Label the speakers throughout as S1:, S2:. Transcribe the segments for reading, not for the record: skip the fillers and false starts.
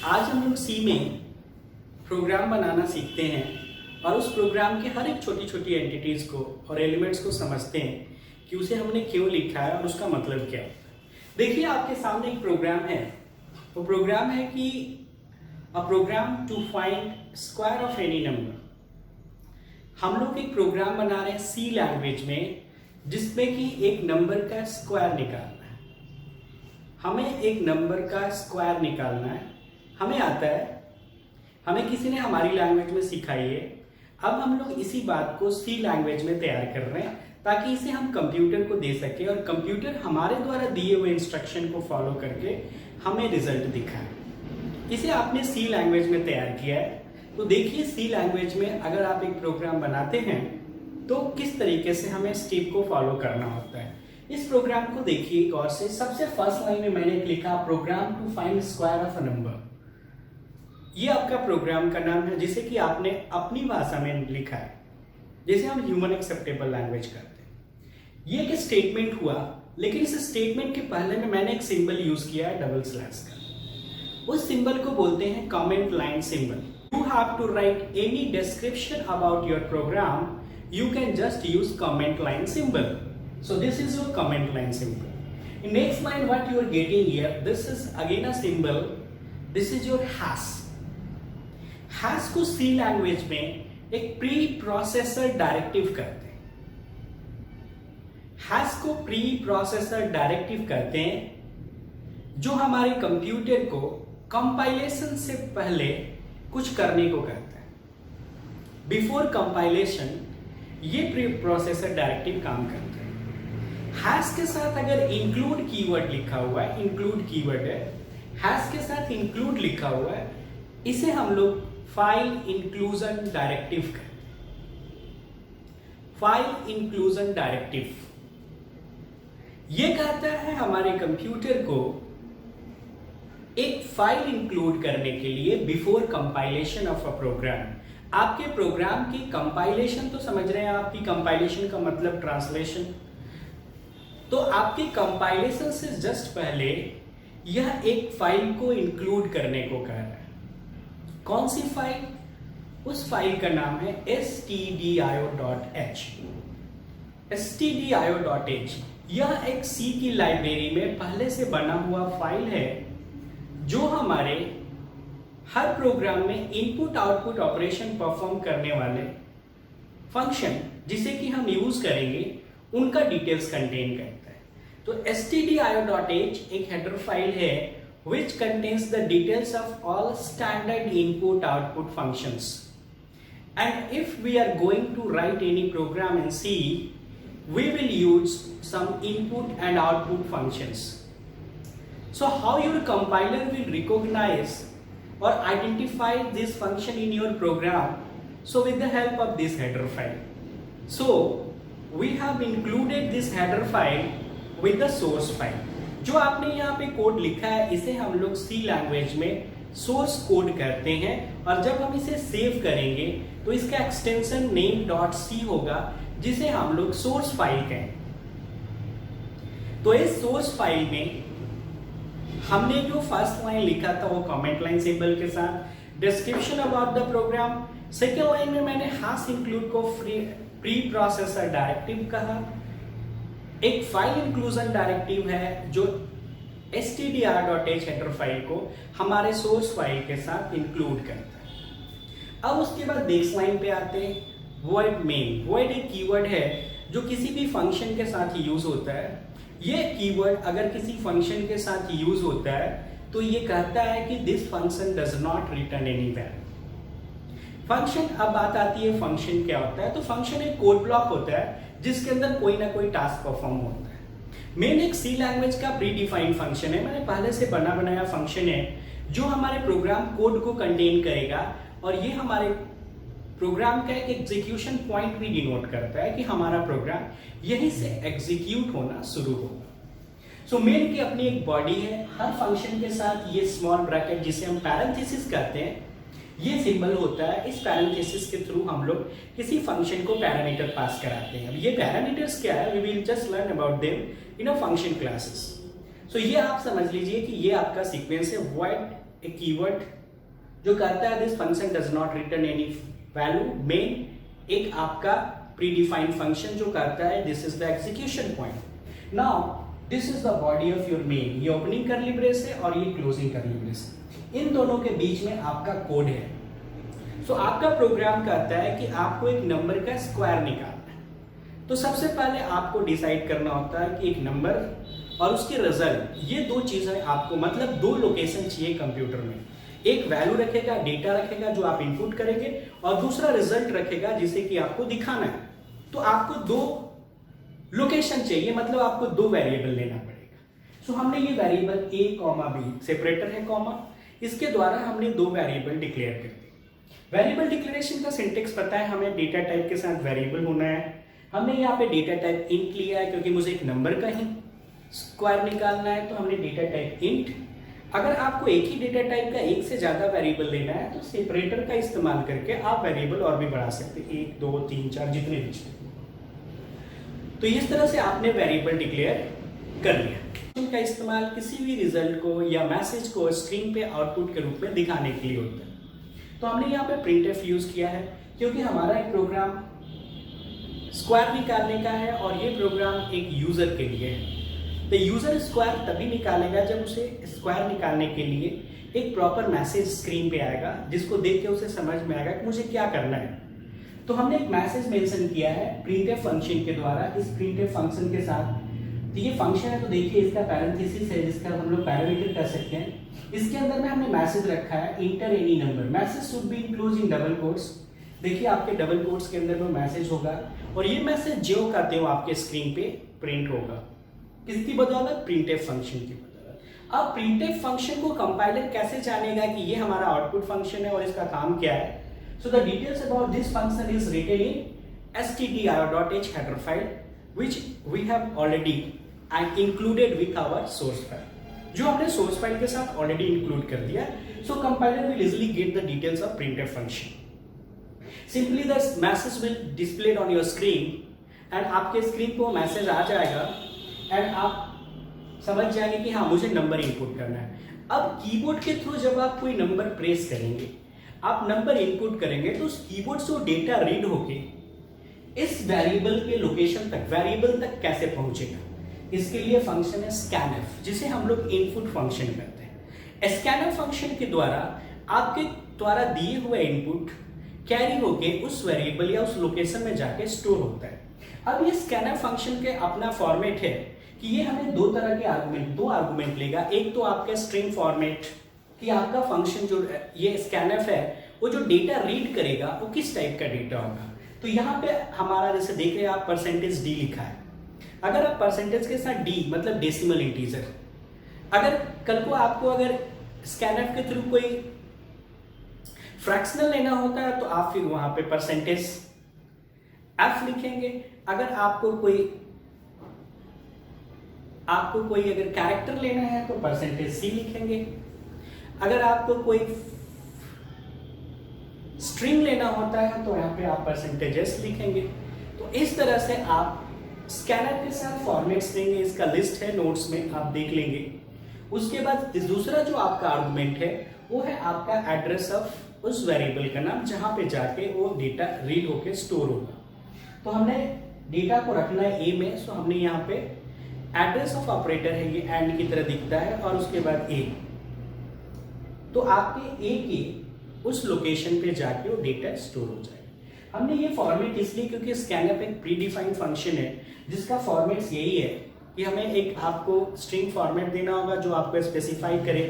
S1: आज हम लोग सी में प्रोग्राम बनाना सीखते हैं और उस प्रोग्राम के हर एक छोटी छोटी एंटिटीज़ को और एलिमेंट्स को समझते हैं कि उसे हमने क्यों लिखा है और उसका मतलब क्या होता है। देखिए आपके सामने एक प्रोग्राम है। वो प्रोग्राम है कि a program to find square of any number. हम लोग एक प्रोग्राम बना रहे हैं सी लैंग्वेज में जिसमें कि एक नंबर का स्क्वायर निकालना है। हमें एक नंबर का स्क्वायर निकालना है, हमें आता है, हमें किसी ने हमारी लैंग्वेज में सिखाई है। अब हम लोग इसी बात को सी लैंग्वेज में तैयार कर रहे हैं ताकि इसे हम कंप्यूटर को दे सके और कंप्यूटर हमारे द्वारा दिए हुए इंस्ट्रक्शन को फॉलो करके हमें रिजल्ट दिखाए। इसे आपने सी लैंग्वेज में तैयार किया है। तो देखिए सी लैंग्वेज में अगर आप एक प्रोग्राम बनाते हैं तो किस तरीके से हमें स्टेप को फॉलो करना होता है। इस प्रोग्राम को देखिए गौर से। सबसे फर्स्ट लाइन में मैंने लिखा program to find square of a number. ये आपका प्रोग्राम का नाम है जिसे कि आपने अपनी भाषा में लिखा है, जैसे हम ह्यूमन एक्सेप्टेबल लैंग्वेज करते हैं। ये एक स्टेटमेंट हुआ, लेकिन इस स्टेटमेंट के पहले में मैंने एक सिंबल यूज किया है डबल स्लैश का। उस सिंबल को बोलते हैं comment line symbol. You have to write any description about your program, you can just use comment line symbol. So this is your comment line symbol. In next line what you are getting here, this is again a symbol. This is your hash. Hash को C language में एक pre processor directive कहते हैं। Hash को preprocessor directive कहते हैं जो हमारे कंप्यूटर को कंपाइलेशन से पहले कुछ करने को कहता है। बिफोर कंपाइलेशन ये प्री प्रोसेसर डायरेक्टिव काम करता है। हैश के साथ अगर इंक्लूड कीवर्ड लिखा हुआ है, इंक्लूड कीवर्ड है, हैश के साथ इंक्लूड लिखा हुआ है, इसे हम लोग फाइल इंक्लूजन डायरेक्टिव कहते हैं। फाइल इंक्लूजन डायरेक्टिव ये कहता है हमारे कंप्यूटर को एक फाइल इंक्लूड करने के लिए before compilation of a program. आपके प्रोग्राम की कंपाइलेशन तो समझ रहे हैं, आपकी कंपाइलेशन का मतलब ट्रांसलेशन। तो आपकी कंपाइलेशन से जस्ट पहले यह एक फाइल को इंक्लूड करने को कह रहा है। कौन सी फाइल? उस फाइल का नाम है stdio.h। stdio.h यह एक सी की लाइब्रेरी में पहले से बना हुआ फाइल है जो हमारे हर प्रोग्राम में इनपुट आउटपुट ऑपरेशन परफॉर्म करने वाले फंक्शन जिसे कि हम यूज करेंगे उनका डिटेल्स कंटेन करता है। तो stdio.h एक हेडर फाइल है which contains the details of all standard input output functions, and if we are going to write any program in C, we will use some input and output functions. So how your compiler will recognize or identify this function in your program? So with the help of this header file. So we have included this header file with the source file. जो आपने यहाँ पे code लिखा है इसे हम लोग सी language में सोर्स कोड कहते हैं और जब हम इसे सेव करेंगे तो इसका एक्सटेंशन name.c होगा जिसे हम लोग सोर्स फाइल कहें। तो इस सोर्स फाइल में हमने जो फर्स्ट लाइन लिखा था वो कमेंट लाइन सिंबल के साथ description about the program. Second line में मैंने हैश इंक्लूड को प्री प्रोसेसर डायरेक्टिव कहा। एक फाइल इंक्लूजन डायरेक्टिव है जो stdio.h हेडर फाइल को हमारे सोर्स फाइल के साथ इंक्लूड करता है। अब उसके बाद नेक्स्ट लाइन पे आते हैं void main। void एक कीवर्ड है जो किसी भी फंक्शन के साथ यूज होता है। ये कीवर्ड अगर किसी फंक्शन के साथ यूज होता है तो ये कहता है कि this function does not return any value. Function, अब बात आती है फंक्शन क्या होता है। तो फंक्शन एक कोड ब्लॉक होता है जिसके अंदर कोई ना कोई टास्क परफॉर्म होता है। मेन एक सी लैंग्वेज का प्री डिफाइंड फंक्शन है, मैंने पहले से बना बनाया फंक्शन है जो हमारे प्रोग्राम कोड को कंटेन करेगा और ये हमारे प्रोग्राम का एक एग्जीक्यूशन पॉइंट भी डिनोट करता है कि हमारा प्रोग्राम यहीं से एग्जीक्यूट होना शुरू होगा। सो मेन की अपनी एक बॉडी है, हर फंक्शन के साथ ये स्मॉल ब्रैकेट जिसे हम पैरेंथेसिस कहते हैं ये सिंबल होता है। इस पैरेंथेसिस के थ्रू हम लोग किसी फंक्शन को पैरामीटर पास कराते हैं। अब ये पैरामीटर्स क्या है, we will just learn about them in a function classes. So ये आप समझ लीजिए कि ये आपका सीक्वेंस है void एक कीवर्ड जो कहता है this function does not return any value. Main एक आपका प्रीडिफाइंड फंक्शन जो कहता है this is the execution point. Now this is the body of your main. ये ओपनिंग कर्ली ब्रेस है और ये क्लोजिंग कर्ली ब्रेस है। इन दोनों के बीच में आपका कोड है। सो आपका प्रोग्राम कहता है कि आपको एक नंबर का स्क्वायर निकालना है। तो सबसे पहले आपको डिसाइड करना होता है कि एक नंबर और उसके रिजल्ट, ये दो चीजें आपको, मतलब दो लोकेशन चाहिए कंप्यूटर में। एक वैल्यू रखेगा, डेटा रखेगा जो आप इनपुट करेंगे, और दूसरा रिजल्ट रखेगा जिसे कि आपको दिखाना है। तो आपको दो लोकेशन चाहिए, मतलब आपको दो वेरिएबल लेना पड़ेगा। सो हमने ये वेरिएबल a, b सेपरेटर है कॉमा, इसके द्वारा हमने दो वेरिएबल डिक्लेयर कर दिए। वेरिएबल डिक्लेरेशन का सिंटेक्स पता है हमें, डेटा टाइप के साथ वेरिएबल होना है। हमने यहाँ पे डेटा टाइप इंट लिया है क्योंकि मुझे एक नंबर का ही स्क्वायर निकालना है, तो हमने डेटा टाइप इंट। अगर आपको एक ही डेटा टाइप का एक से ज्यादा वेरिएबल लेना है तो सेपरेटर का इस्तेमाल करके आप वेरिएबल और भी बढ़ा सकते हैं, 1 2 3 4 जितने भी। तो इस तरह से आपने वेरिएबल डिक्लेयर कर लिया। इनका इस्तेमाल किसी भी रिजल्ट को या मैसेज को स्क्रीन पे आउटपुट के रूप में दिखाने के लिए होता है। तो हमने यहाँ पे प्रिंटफ यूज किया है क्योंकि हमारा एक प्रोग्राम स्क्वायर निकालने का है और ये प्रोग्राम एक यूजर के लिए है। तो यूजर स्क्वायर तभी निकालेगा जब उसे स्क्वायर निकालने के लिए एक प्रॉपर मैसेज स्क्रीन पे आएगा, जिसको देख के उसे समझ में आएगा कि मुझे क्या करना है। तो हमने एक मैसेज मेंशन किया है प्रिंटफ फंक्शन के द्वारा। इस प्रिंटफ फंक्शन के साथ, तो ये फंक्शन है तो देखिए इसका पैरेंथेसिस है जिसका हम लोग पैरामीटर कर सकते हैं। इसके अंदर में हमने मैसेज रखा है inter any number. Message should be enclose in double quotes. देखिए आपके डबल कोट्स के अंदर में मैसेज होगा और ये मैसेज जो कहते हो आपके स्क्रीन पे प्रिंट होगा। किसकी बदौलत? प्रिंटफ फंक्शन की बदौलत। अब प्रिंटफ फंक्शन को कंपाइलर कैसे जानेगा कि ये हमारा आउटपुट फंक्शन है और इसका काम क्या है? So the details about this function is written in stdio.h header file which we have already and included with our source file, जो हमने source file के साथ already include कर दिया। So compiler will easily get the details of printf function. Simply the message will displayed on your screen and आपके screen पर message आ जाएगा and आप समझ जाएंगे कि हाँ मुझे नंबर इनपुट करना है। अब कीबोर्ड के थ्रू जब आप कोई नंबर प्रेस करेंगे, आप नंबर इनपुट करेंगे तो उस कीबोर्ड से वो डेटा रीड होके इस वेरिएबल के लोकेशन तक, वेरिएबल तक कैसे पहुंचेगा, इसके लिए फंक्शन है स्कैनफ, जिसे हम लोग इनपुट फंक्शन कहते हैं। स्कैनफ फंक्शन के द्वारा आपके द्वारा दिए हुए इनपुट कैरी होके उस वेरिएबल या उस लोकेशन में जाके स्टोर होता है। अब ये स्कैनफ फंक्शन के अपना फॉर्मेट है कि ये हमें दो तरह के दो आर्गुमेंट लेगा। एक तो आपका स्ट्रिंग फॉर्मेट कि आपका फंक्शन जो ये स्कैनफ है वो जो डेटा रीड करेगा वो किस टाइप का डेटा होगा। तो यहाँ पे हमारा जैसे देख रहे हैं आप %d लिखा है। अगर आप परसेंटेज के साथ d मतलब डेसिमल इंटीजर, अगर कल को आपको अगर स्कैनफ के थ्रू कोई फ्रैक्शनल लेना होता है तो आप फिर वहां पे परसेंटेज f लिखेंगे। अगर आपको कोई अगर कैरेक्टर लेना है तो %c लिखेंगे। अगर आपको कोई स्ट्रिंग लेना होता है तो यहाँ पे आप %s लिखेंगे। तो इस तरह से आप स्कैनर के साथ फॉर्मेट्स देंगे। इसका लिस्ट है नोट्स में, आप देख लेंगे। उसके बाद दूसरा जो आपका आर्गुमेंट है वो है आपका एड्रेस ऑफ उस वेरिएबल का नाम, जहां पे जाके वो डेटा रीड होके स्टोर होगा। तो हमने डेटा को रखना है a में, सो हमने यहाँ पे एड्रेस ऑफ ऑपरेटर है, ये एंड की तरह दिखता है, और उसके बाद a। तो आपके a के उस लोकेशन पे जाके वो डेटा स्टोर हो जाएगा। हमने ये फॉर्मेट इसलिए क्योंकि स्कैनफ एक प्रीडिफाइंड फंक्शन है जिसका फॉर्मेट यही है कि हमें एक आपको स्ट्रिंग फॉर्मेट देना होगा जो आपको स्पेसिफाई करे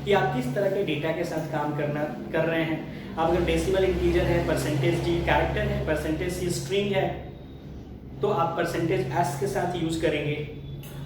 S1: कि आप किस तरह के डेटा के साथ काम कर रहे हैं। आप अगर डेसिमल इंटीजर है, %d कैरेक्टर है, %c स्ट्रिंग है, तो आप %s के साथ यूज करेंगे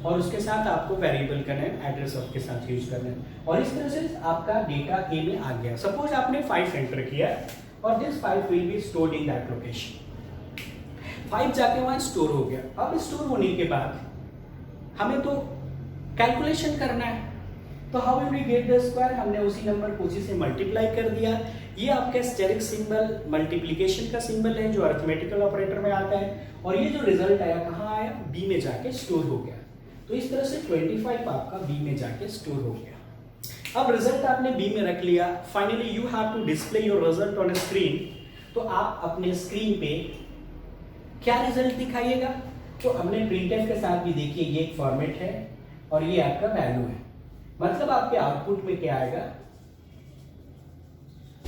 S1: और उसके साथ आपको वेरिएबल का नेम एड्रेस ऑफ के साथ यूज करना है। और इस तरह से आपका डेटा a में आ गया। सपोज आपने 5 एंटर किया और this 5 will be stored in that location. 5 जाके वहां स्टोर हो गया। अब स्टोर होने के बाद हमें तो कैलकुलेशन करना है, तो how will we get the square? हमने उसी नंबर को उसी से मल्टीप्लाई कर दिया। ये आपका स्टेरिक सिंबल मल्टीप्लिकेशन का सिंबल है जो अरिथमेटिकल ऑपरेटर में आता है, और ये जो रिजल्ट आया कहाँ आया? b में जाके स्टोर हो गया। तो इस तरह से 25 आपका b में जाके स्टोर हो गया। अब रिजल्ट आपने बी में रख लिया, finally you have to display your result on screen. तो आप अपने स्क्रीन पे क्या रिजल्ट दिखाइएगा? तो हमने प्रिंटफ के साथ भी देखिए ये एक फॉर्मेट है और ये आपका वैल्यू है, मतलब आपके आउटपुट में क्या आएगा?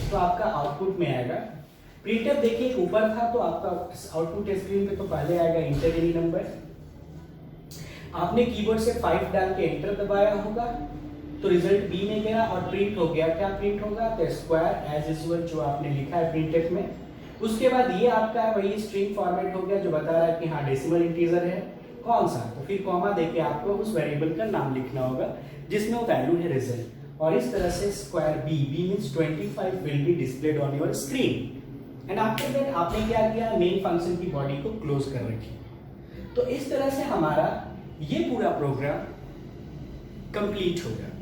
S1: तो आपका आउटपुट में आएगा प्रिंटफ, देखिए ऊपर था तो आपका आउटपुट स्क्रीन पे तो पहले आएगा इंटर एनी नंबर। आपने कीबोर्ड से 5 डाल के एंटर दबाया होगा तो रिजल्ट बी में गया और प्रिंट हो गया। क्या प्रिंट होगा? तो स्क्वायर एज यूजुअल जो आपने लिखा है प्रिंटफ में। उसके बाद ये आपका वही स्ट्रिंग फॉर्मेट हो गया जो बता रहा है कि हाँ डेसिमल इंटीजर है, कौन सा? तो फिर कॉमा देके आपको उस वेरिएबल का नाम लिखना होगा जिसमें वो वैल्यू है रिजल्ट। और इस तरह से square B means 25 will be displayed on your screen. And after that आपने क्या किया? मेन फंक्शन की बॉडी को क्लोज कर रखी। तो इस तरह से हमारा ये पूरा प्रोग्राम कंप्लीट हो जाता है।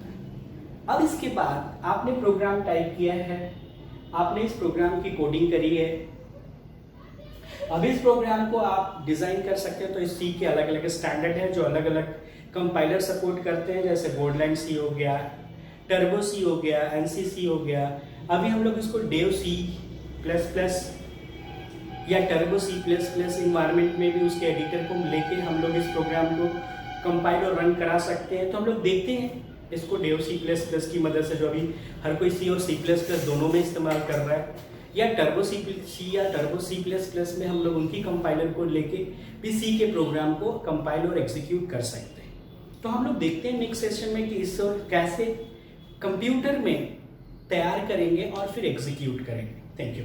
S1: अब इसके बाद आपने प्रोग्राम टाइप किया है, आपने इस प्रोग्राम की कोडिंग करी है। अब इस प्रोग्राम को आप डिजाइन कर सकते हैं। तो इस सी के अलग अलग स्टैंडर्ड है जो अलग अलग कंपाइलर सपोर्ट करते हैं, जैसे बोर्डलैंड सी हो गया, टर्बो सी हो गया, एनसीसी हो गया। अभी हम लोग इसको डेव सी प्लस प्लस या turbo C plus plus environment में भी उसके एडिटर को लेके हम लोग इस प्रोग्राम को कंपाइल और रन करा सकते हैं। तो हम लोग देखते हैं इसको डेव सी प्लस प्लस की मदद से, जो अभी हर कोई सी और सी प्लस प्लस दोनों में इस्तेमाल कर रहा है, या टर्बो सी या टर्बो सी प्लस प्लस में हम लोग उनकी कंपाइलर को लेके भी सी के प्रोग्राम को कंपाइल और एग्जीक्यूट कर सकते हैं। तो हम लोग देखते हैं नेक्स्ट सेशन में कि इसको कैसे कंप्यूटर में तैयार करेंगे और फिर एग्जीक्यूट करेंगे। Thank you.